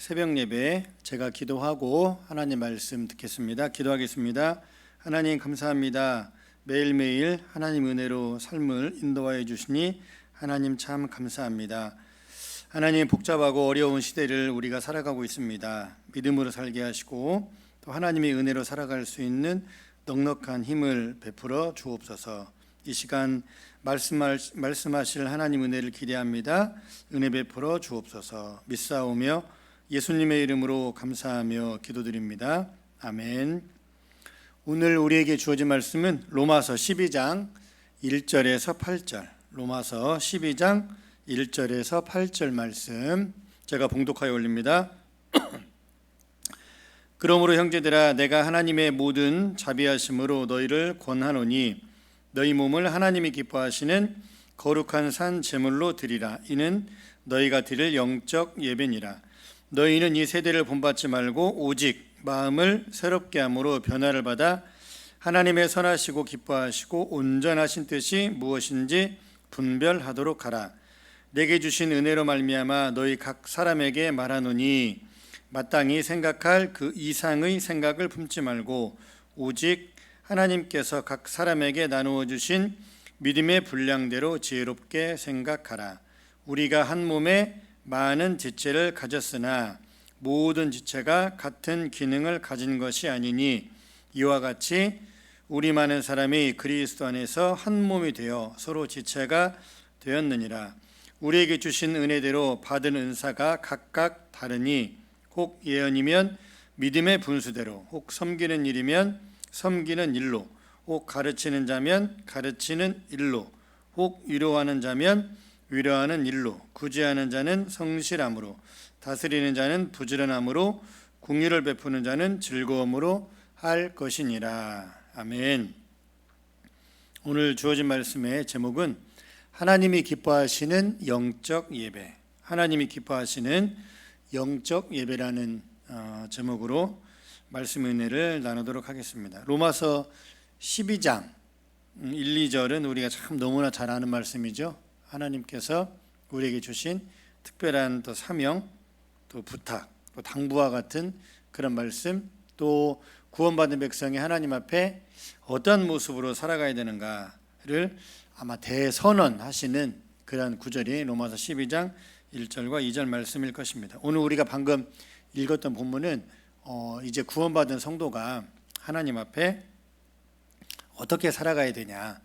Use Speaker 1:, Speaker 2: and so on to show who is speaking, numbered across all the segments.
Speaker 1: 새벽 예배 제가 기도하고 하나님 말씀 듣겠습니다. 기도하겠습니다. 하나님 감사합니다. 매일매일 하나님 은혜로 삶을 인도하여 주시니 하나님 참 감사합니다. 하나님 복잡하고 어려운 시대를 우리가 살아가고 있습니다. 믿음으로 살게 하시고 또 하나님의 은혜로 살아갈 수 있는 넉넉한 힘을 베풀어 주옵소서. 이 시간 말씀하실 하나님 은혜를 기대합니다. 은혜 베풀어 주옵소서. 믿사오며 예수님의 이름으로 감사하며 기도드립니다. 아멘. 오늘 우리에게 주어진 말씀은 로마서 12장 1절에서 8절, 로마서 12장 1절에서 8절 말씀 제가 봉독하여 올립니다. 그러므로 형제들아, 내가 하나님의 모든 자비하심으로 너희를 권하노니 너희 몸을 하나님이 기뻐하시는 거룩한 산 제물로 드리라. 이는 너희가 드릴 영적 예배니라. 너희는 이 세대를 본받지 말고 오직 마음을 새롭게 함으로 변화를 받아 하나님의 선하시고 기뻐하시고 온전하신 뜻이 무엇인지 분별하도록 하라. 내게 주신 은혜로 말미암아 너희 각 사람에게 말하노니 마땅히 생각할 그 이상의 생각을 품지 말고 오직 하나님께서 각 사람에게 나누어 주신 믿음의 분량대로 지혜롭게 생각하라. 우리가 한 몸에 많은 지체를 가졌으나 모든 지체가 같은 기능을 가진 것이 아니니 이와 같이 우리 많은 사람이 그리스도 안에서 한 몸이 되어 서로 지체가 되었느니라. 우리에게 주신 은혜대로 받은 은사가 각각 다르니 혹 예언이면 믿음의 분수대로, 혹 섬기는 일이면 섬기는 일로, 혹 가르치는 자면 가르치는 일로, 혹 위로하는 자면 위로하는 일로, 구제하는 자는 성실함으로, 다스리는 자는 부지런함으로, 긍휼을 베푸는 자는 즐거움으로 할 것이니라. 아멘. 오늘 주어진 말씀의 제목은 하나님이 기뻐하시는 영적 예배, 하나님이 기뻐하시는 영적 예배라는 제목으로 말씀 은혜를 나누도록 하겠습니다. 로마서 12장 1, 2절은 우리가 참 너무나 잘 아는 말씀이죠. 하나님께서 우리에게 주신 특별한 또 사명, 또 부탁, 또 당부와 같은 그런 말씀, 또 구원받은 백성이 하나님 앞에 어떤 모습으로 살아가야 되는가를 아마 대선언하시는 그런 구절이 로마서 12장 1절과 2절 말씀일 것입니다. 오늘 우리가 방금 읽었던 본문은 이제 구원받은 성도가 하나님 앞에 어떻게 살아가야 되냐,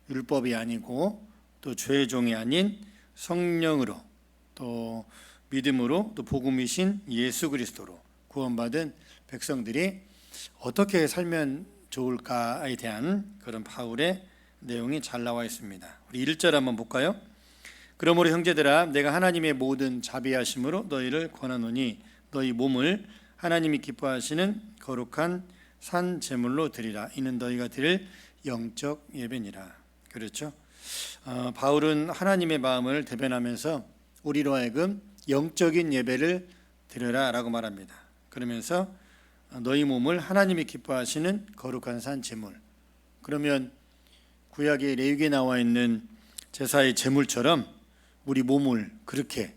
Speaker 1: 율법이 아니고 또 죄의 종이 아닌 성령으로, 또 믿음으로, 또 복음이신 예수 그리스도로 구원받은 백성들이 어떻게 살면 좋을까에 대한 그런 바울의 내용이 잘 나와 있습니다. 우리 1절 한번 볼까요? 그러므로 형제들아, 내가 하나님의 모든 자비하심으로 너희를 권하노니 너희 몸을 하나님이 기뻐하시는 거룩한 산 제물로 드리라. 이는 너희가 드릴 영적 예배니라. 그렇죠? 바울은 하나님의 마음을 대변하면서 우리로 하여금 영적인 예배를 드려라 라고 말합니다. 그러면서 너희 몸을 하나님이 기뻐하시는 거룩한 산 제물, 그러면 구약의 레위기에 나와 있는 제사의 제물처럼 우리 몸을 그렇게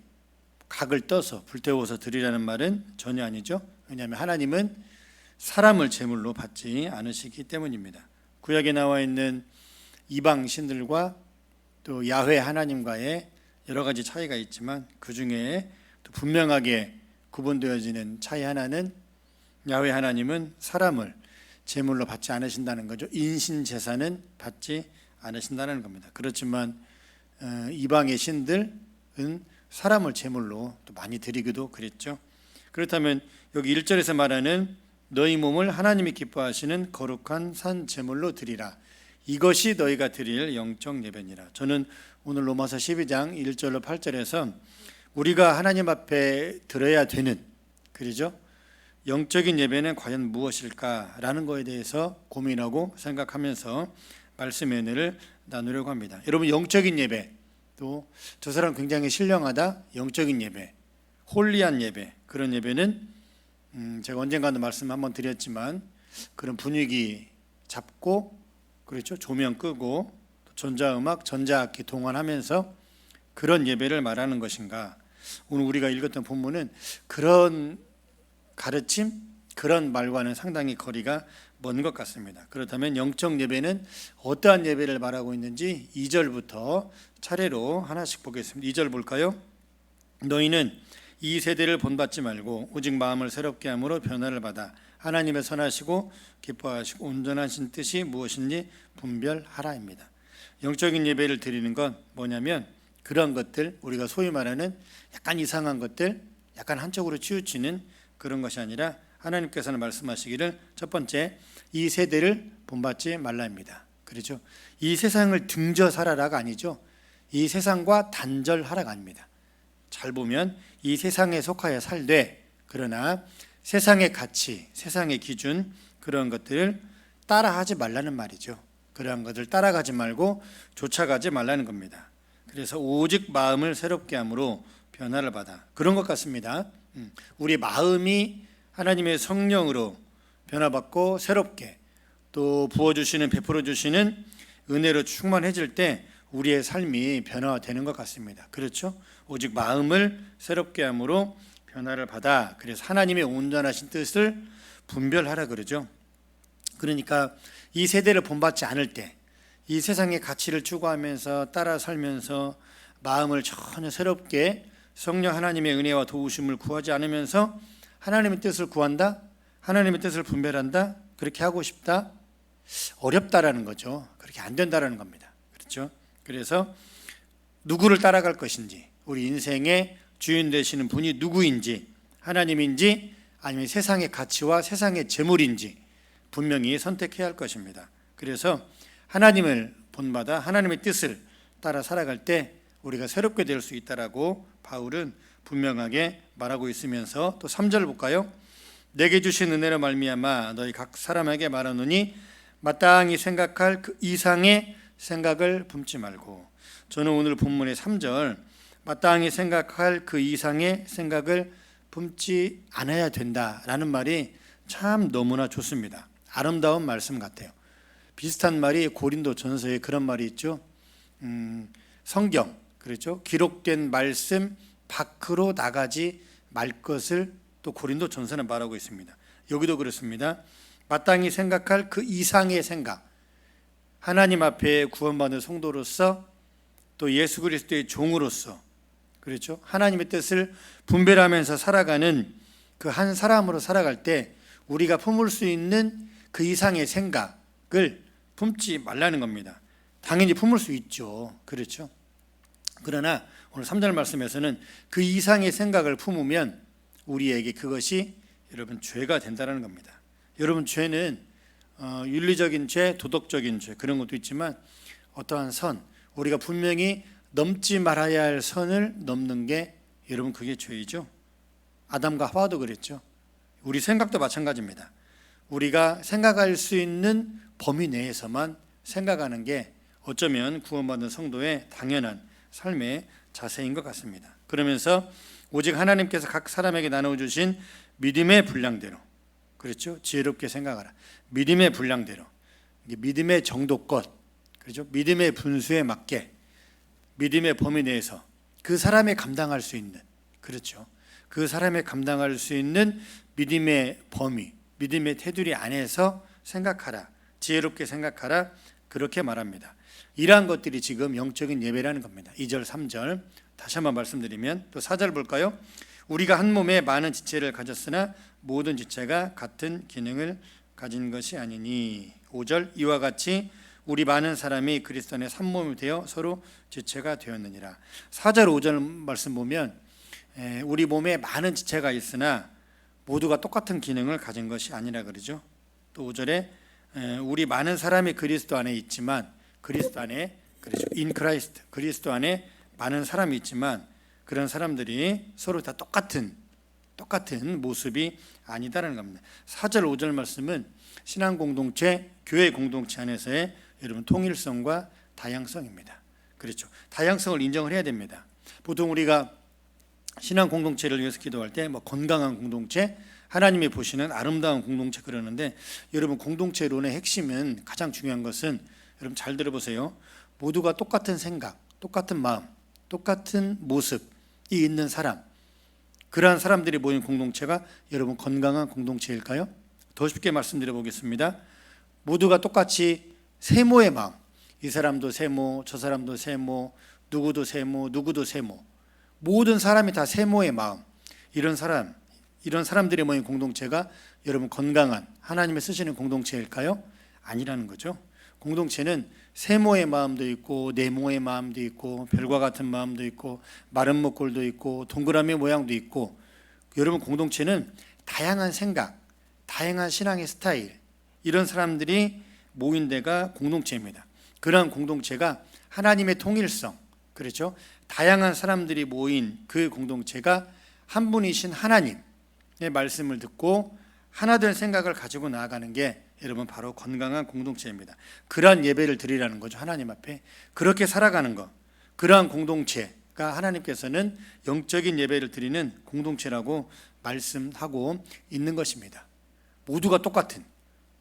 Speaker 1: 각을 떠서 불태워서 드리라는 말은 전혀 아니죠. 왜냐하면 하나님은 사람을 제물로 받지 않으시기 때문입니다. 구약에 나와 있는 이방 신들과 또 야훼 하나님과의 여러 가지 차이가 있지만 그 중에 또 분명하게 구분되어지는 차이 하나는 야훼 하나님은 사람을 제물로 받지 않으신다는 거죠. 인신 제사는 받지 않으신다는 겁니다. 그렇지만 이방의 신들은 사람을 제물로 또 많이 드리기도 그랬죠. 그렇다면 여기 1절에서 말하는 너희 몸을 하나님이 기뻐하시는 거룩한 산 제물로 드리라. 이것이 너희가 드릴 영적 예배니라. 저는 오늘 로마서 12장 1절로 8절에서 우리가 하나님 앞에 드려야 되는, 그러죠? 영적인 예배는 과연 무엇일까라는 것에 대해서 고민하고 생각하면서 말씀의 은혜를 나누려고 합니다. 여러분, 영적인 예배, 또 저 사람 굉장히 신령하다, 영적인 예배, 홀리한 예배, 그런 예배는 제가 언젠가도 말씀 한번 드렸지만 그런 분위기 잡고, 그렇죠? 조명 끄고 전자음악, 전자악기 동원하면서 그런 예배를 말하는 것인가? 오늘 우리가 읽었던 본문은 그런 가르침, 그런 말과는 상당히 거리가 먼 것 같습니다. 그렇다면 영적 예배는 어떠한 예배를 말하고 있는지 2절부터 차례로 하나씩 보겠습니다. 2절 볼까요? 너희는 이 세대를 본받지 말고 오직 마음을 새롭게 함으로 변화를 받아 하나님의 선하시고 기뻐하시고 온전하신 뜻이 무엇인지 분별하라입니다. 영적인 예배를 드리는 건 뭐냐면 그런 것들, 우리가 소위 말하는 약간 이상한 것들, 약간 한쪽으로 치우치는 그런 것이 아니라 하나님께서는 말씀하시기를 첫 번째, 이 세대를 본받지 말라입니다. 그렇죠? 이 세상을 등져 살아라가 아니죠. 이 세상과 단절하라가 아닙니다. 잘 보면 이 세상에 속하여 살되, 그러나 세상의 가치, 세상의 기준, 그런 것들을 따라하지 말라는 말이죠. 그러한 것을 따라가지 말고 쫓아가지 말라는 겁니다. 그래서 오직 마음을 새롭게 함으로 변화를 받아. 그런 것 같습니다. 우리 마음이 하나님의 성령으로 변화받고 새롭게 또 부어주시는, 베풀어주시는 은혜로 충만해질 때 우리의 삶이 변화되는 것 같습니다. 그렇죠? 오직 마음을 새롭게 함으로 변화를 받아. 그래서 하나님의 온전하신 뜻을 분별하라 그러죠. 그러니까 이 세대를 본받지 않을 때, 이 세상의 가치를 추구하면서 따라 살면서 마음을 전혀 새롭게 성령 하나님의 은혜와 도우심을 구하지 않으면서 하나님의 뜻을 구한다, 하나님의 뜻을 분별한다, 그렇게 하고 싶다, 어렵다라는 거죠. 그렇게 안 된다라는 겁니다. 그렇죠? 그래서 누구를 따라갈 것인지, 우리 인생의 주인 되시는 분이 누구인지, 하나님인지 아니면 세상의 가치와 세상의 재물인지 분명히 선택해야 할 것입니다. 그래서 하나님을 본받아 하나님의 뜻을 따라 살아갈 때 우리가 새롭게 될 수 있다라고 바울은 분명하게 말하고 있으면서 또 3절 볼까요? 내게 주신 은혜로 말미암아 너희 각 사람에게 말하노니 마땅히 생각할 그 이상의 생각을 품지 말고. 저는 오늘 본문의 3절 마땅히 생각할 그 이상의 생각을 품지 않아야 된다라는 말이 참 너무나 좋습니다. 아름다운 말씀 같아요. 비슷한 말이 고린도 전서에 그런 말이 있죠. 성경, 그렇죠? 기록된 말씀 밖으로 나가지 말 것을 또 고린도 전서는 말하고 있습니다. 여기도 그렇습니다. 마땅히 생각할 그 이상의 생각, 하나님 앞에 구원받은 성도로서 또 예수 그리스도의 종으로서, 그렇죠? 하나님의 뜻을 분별하면서 살아가는 그 한 사람으로 살아갈 때 우리가 품을 수 있는 그 이상의 생각을 품지 말라는 겁니다. 당연히 품을 수 있죠. 그렇죠? 그러나 오늘 3절 말씀에서는 그 이상의 생각을 품으면 우리에게 그것이 여러분 죄가 된다는 겁니다. 여러분 죄는 윤리적인 죄, 도덕적인 죄 그런 것도 있지만 어떠한 선, 우리가 분명히 넘지 말아야 할 선을 넘는 게 여러분 그게 죄이죠. 아담과 하와도 그랬죠. 우리 생각도 마찬가지입니다. 우리가 생각할 수 있는 범위 내에서만 생각하는 게 어쩌면 구원받은 성도의 당연한 삶의 자세인 것 같습니다. 그러면서 오직 하나님께서 각 사람에게 나눠주신 믿음의 분량대로, 그렇죠? 지혜롭게 생각하라. 믿음의 분량대로, 믿음의 정도껏, 그렇죠? 믿음의 분수에 맞게 믿음의 범위 내에서 그 사람이 감당할 수 있는, 그렇죠? 그 사람이 감당할 수 있는 믿음의 범위, 믿음의 테두리 안에서 생각하라. 지혜롭게 생각하라. 그렇게 말합니다. 이러한 것들이 지금 영적인 예배라는 겁니다. 2절, 3절 다시 한번 말씀드리면 또 4절 볼까요? 우리가 한 몸에 많은 지체를 가졌으나 모든 지체가 같은 기능을 가진 것이 아니니. 5절 이와 같이 우리 많은 사람이 그리스도 안에 한 몸이 되어 서로 지체가 되었느니라. 4절, 5절 말씀 보면 우리 몸에 많은 지체가 있으나 모두가 똑같은 기능을 가진 것이 아니라 그러죠. 또 5절에 우리 많은 사람이 그리스도 안에 있지만 그리스도 안에, 그렇죠? In Christ, 그리스도 안에 많은 사람이 있지만 그런 사람들이 서로 다 똑같은 모습이 아니다라는 겁니다. 4절, 5절 말씀은 신앙 공동체, 교회 공동체 안에서의 여러분 통일성과 다양성입니다. 그렇죠? 다양성을 인정을 해야 됩니다. 보통 우리가 신앙 공동체를 위해서 기도할 때 뭐 건강한 공동체, 하나님이 보시는 아름다운 공동체 그러는데 여러분 공동체론의 핵심은 가장 중요한 것은 여러분 잘 들어보세요. 모두가 똑같은 생각, 똑같은 마음, 똑같은 모습 있는 사람, 그러한 사람들이 모인 공동체가 여러분 건강한 공동체일까요? 더 쉽게 말씀드려 보겠습니다. 모두가 똑같이 세모의 마음, 이 사람도 세모, 저 사람도 세모, 누구도 세모, 누구도 세모, 모든 사람이 다 세모의 마음, 이런 사람들이 모인 공동체가 여러분 건강한 하나님의 쓰시는 공동체일까요? 아니라는 거죠. 공동체는 세모의 마음도 있고 네모의 마음도 있고 별과 같은 마음도 있고 마른 목골도 있고 동그라미 모양도 있고, 여러분 공동체는 다양한 생각, 다양한 신앙의 스타일, 이런 사람들이 모인 데가 공동체입니다. 그러한 공동체가 하나님의 통일성, 그렇죠? 다양한 사람들이 모인 그 공동체가 한 분이신 하나님의 말씀을 듣고 하나 된 생각을 가지고 나아가는 게 여러분 바로 건강한 공동체입니다. 그러한 예배를 드리라는 거죠. 하나님 앞에 그렇게 살아가는 것, 그러한 공동체가 하나님께서는 영적인 예배를 드리는 공동체라고 말씀하고 있는 것입니다. 모두가 똑같은,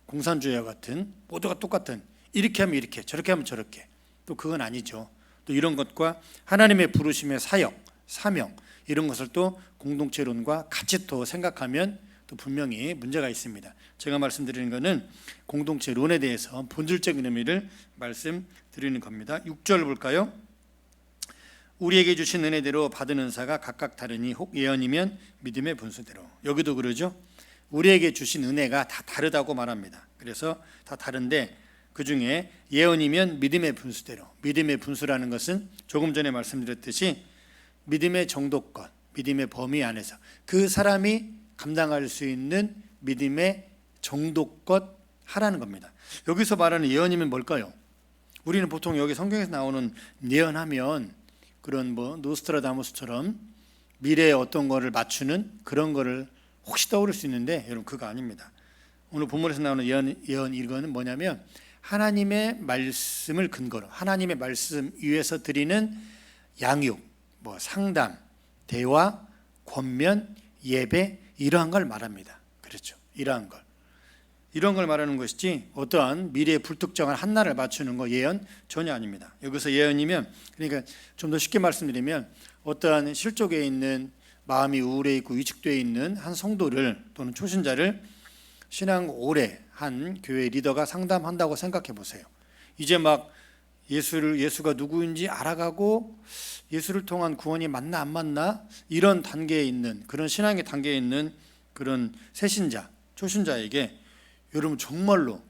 Speaker 1: 공산주의와 같은, 모두가 똑같은, 이렇게 하면 이렇게, 저렇게 하면 저렇게, 또 그건 아니죠. 또 이런 것과 하나님의 부르심의 사역, 사명, 이런 것을 또 공동체론과 같이 또 생각하면 또 분명히 문제가 있습니다. 제가 말씀드리는 것은 공동체론에 대해서 본질적인 의미를 말씀드리는 겁니다. 6절 볼까요? 우리에게 주신 은혜대로 받은 은사가 각각 다르니 혹 예언이면 믿음의 분수대로. 여기도 그러죠. 우리에게 주신 은혜가 다 다르다고 말합니다. 그래서 다 다른데 그 중에 예언이면 믿음의 분수대로. 믿음의 분수라는 것은 조금 전에 말씀드렸듯이 믿음의 정도권, 믿음의 범위 안에서 그 사람이 감당할 수 있는 믿음의 정도껏 하라는 겁니다. 여기서 말하는 예언이면 뭘까요? 우리는 보통 여기 성경에서 나오는 예언하면 그런 노스트라다무스처럼 미래에 어떤 거를 맞추는 그런 거를 혹시 떠오를 수 있는데, 여러분 그거 아닙니다. 오늘 본문에서 나오는 예언 이거는 뭐냐면 하나님의 말씀을 근거로, 하나님의 말씀 위에서 드리는 양육, 상담, 대화, 권면, 예배, 이러한 걸 말합니다. 그렇죠. 이러한 걸 말하는 것이지 어떠한 미래의 불특정한 한날을 맞추는 거 예언 전혀 아닙니다. 여기서 예언이면, 그러니까 좀 더 쉽게 말씀드리면 어떠한 실족에 있는 마음이 우울해 있고 위축되어 있는 한 성도를 또는 초신자를 신앙 오래 한 교회 리더가 상담한다고 생각해 보세요. 이제 막 예수가 누구인지 알아가고 예수를 통한 구원이 맞나 안 맞나 이런 단계에 있는, 그런 신앙의 단계에 있는 그런 새신자, 초신자에게 여러분 정말로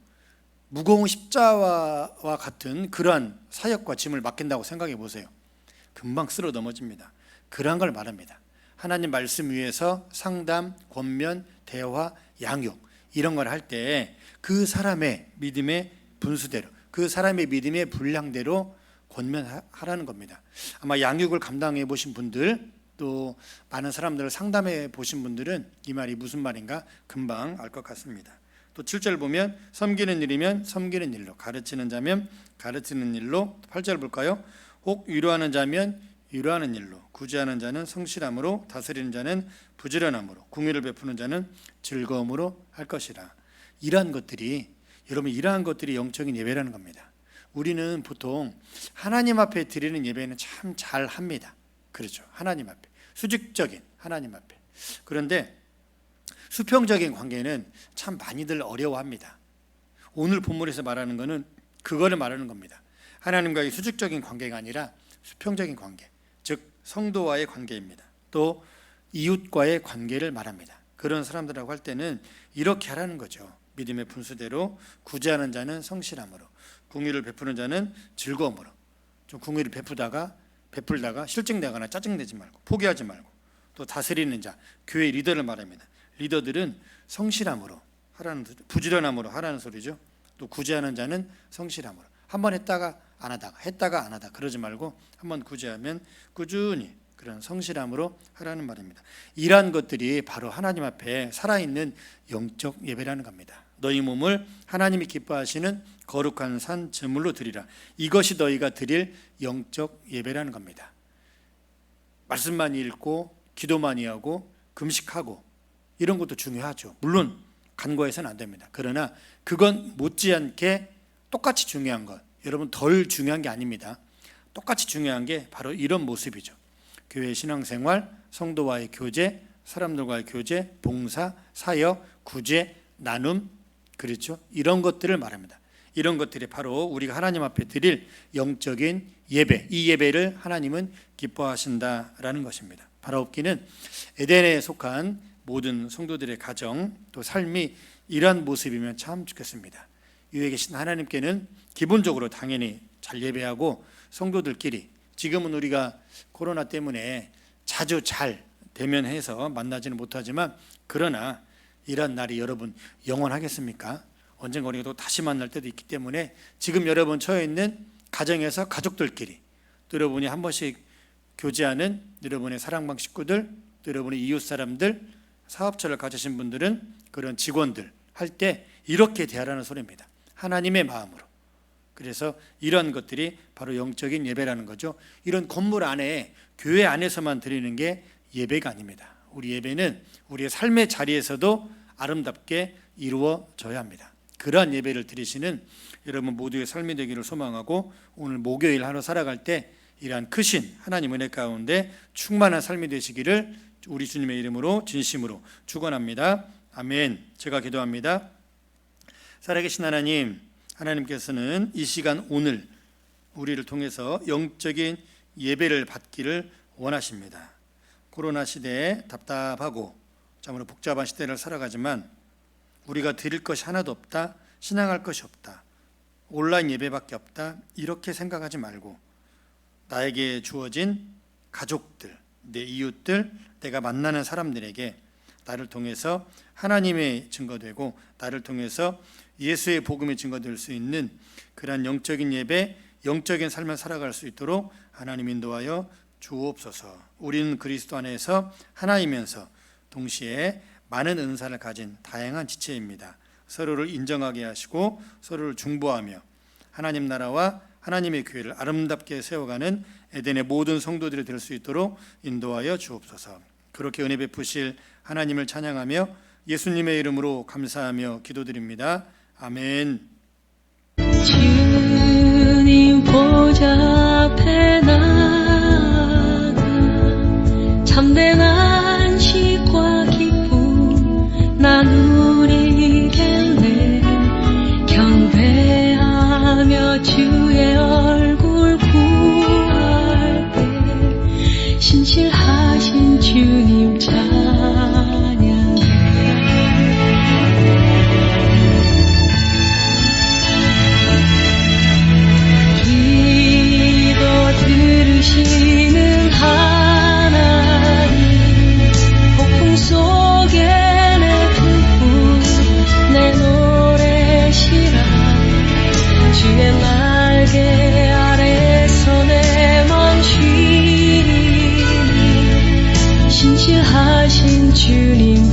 Speaker 1: 무거운 십자가와 같은 그러한 사역과 짐을 맡긴다고 생각해 보세요. 금방 쓸어 넘어집니다. 그러한 걸 말합니다. 하나님 말씀 위에서 상담, 권면, 대화, 양육 이런 걸 할 때 그 사람의 믿음의 분수대로, 그 사람의 믿음의 분량대로 권면하라는 겁니다. 아마 양육을 감당해 보신 분들, 또 많은 사람들을 상담해 보신 분들은 이 말이 무슨 말인가 금방 알 것 같습니다. 또 7절 보면 섬기는 일이면 섬기는 일로, 가르치는 자면 가르치는 일로. 8절 볼까요? 혹 위로하는 자면 위로하는 일로, 구제하는 자는 성실함으로, 다스리는 자는 부지런함으로, 궁유를 베푸는 자는 즐거움으로 할 것이라. 이러한 것들이, 여러분 이러한 것들이 영적인 예배라는 겁니다. 우리는 보통 하나님 앞에 드리는 예배는 참 잘합니다. 그렇죠. 하나님 앞에, 수직적인 하나님 앞에. 그런데 수평적인 관계는 참 많이들 어려워합니다. 오늘 본문에서 말하는 것은 그거를 말하는 겁니다. 하나님과의 수직적인 관계가 아니라 수평적인 관계, 즉 성도와의 관계입니다. 또 이웃과의 관계를 말합니다. 그런 사람들하고 할 때는 이렇게 하라는 거죠. 믿음의 분수대로, 구제하는 자는 성실함으로, 궁유를 베푸는 자는 즐거움으로. 좀 궁유를 베풀다가 실증내거나 짜증내지 말고, 포기하지 말고. 또 다스리는 자, 교회 리더를 말합니다. 리더들은 성실함으로 하라는, 부지런함으로 하라는 소리죠. 또 구제하는 자는 성실함으로. 한번 했다가 안 하다 그러지 말고 한번 구제하면 꾸준히 그런 성실함으로 하라는 말입니다. 이러한 것들이 바로 하나님 앞에 살아있는 영적 예배라는 겁니다. 너희 몸을 하나님이 기뻐하시는 거룩한 산 제물로 드리라. 이것이 너희가 드릴 영적 예배라는 겁니다. 말씀 많이 읽고 기도 많이 하고 금식하고 이런 것도 중요하죠. 물론 간과해서는 안 됩니다. 그러나 그건 못지않게 똑같이 중요한 것, 여러분 덜 중요한 게 아닙니다. 똑같이 중요한 게 바로 이런 모습이죠. 교회 신앙생활, 성도와의 교제, 사람들과의 교제, 봉사, 사역, 구제, 나눔, 그렇죠? 이런 것들을 말합니다. 이런 것들이 바로 우리가 하나님 앞에 드릴 영적인 예배, 이 예배를 하나님은 기뻐하신다라는 것입니다. 바라옵기는 에덴에 속한 모든 성도들의 가정 또 삶이 이러한 모습이면 참 좋겠습니다. 위에 계신 하나님께는 기본적으로 당연히 잘 예배하고 성도들끼리 지금은 우리가 코로나 때문에 자주 잘 대면해서 만나지는 못하지만 그러나 이런 날이 여러분 영원하겠습니까? 언젠가 우리가 또 다시 만날 때도 있기 때문에 지금 여러분 처해 있는 가정에서 가족들끼리 또 여러분이 한 번씩 교제하는 여러분의 사랑방 식구들 또 여러분의 이웃 사람들 사업처를 가지신 분들은 그런 직원들 할 때 이렇게 대하라는 소리입니다. 하나님의 마음으로. 그래서 이런 것들이 바로 영적인 예배라는 거죠. 이런 건물 안에 교회 안에서만 드리는 게 예배가 아닙니다. 우리 예배는 우리의 삶의 자리에서도 아름답게 이루어져야 합니다. 그러한 예배를 드리시는 여러분 모두의 삶이 되기를 소망하고 오늘 목요일 하루 살아갈 때 이러한 크신 하나님 은혜 가운데 충만한 삶이 되시기를 우리 주님의 이름으로 진심으로 축원합니다. 아멘. 제가 기도합니다. 살아계신 하나님, 하나님께서는 이 시간 오늘 우리를 통해서 영적인 예배를 받기를 원하십니다. 코로나 시대에 답답하고 참으로 복잡한 시대를 살아가지만 우리가 드릴 것이 하나도 없다, 신앙할 것이 없다, 온라인 예배밖에 없다 이렇게 생각하지 말고 나에게 주어진 가족들, 내 이웃들, 내가 만나는 사람들에게 나를 통해서 하나님의 증거되고 나를 통해서 예수의 복음의 증거될 수 있는 그러한 영적인 예배, 영적인 삶을 살아갈 수 있도록 하나님 인도하여 주옵소서. 우리는 그리스도 안에서 하나이면서 동시에 많은 은사를 가진 다양한 지체입니다. 서로를 인정하게 하시고 서로를 중보하며 하나님 나라와 하나님의 교회를 아름답게 세워가는 에덴의 모든 성도들이 될 수 있도록 인도하여 주옵소서. 그렇게 은혜 베푸실 하나님을 찬양하며 예수님의 이름으로 감사하며 기도드립니다. 아멘.
Speaker 2: 주님 보좌 앞에 나가 참된 안식과 기쁨 나누리겠네. 경배하며 주의 얼굴 구할 때 신실하신 주님 찬양해. 들으시는 하나님 폭풍 속에 내 기쁨 내 노래시라. 주의 날개 아래서 내 맘 쉬니 신실하신 주님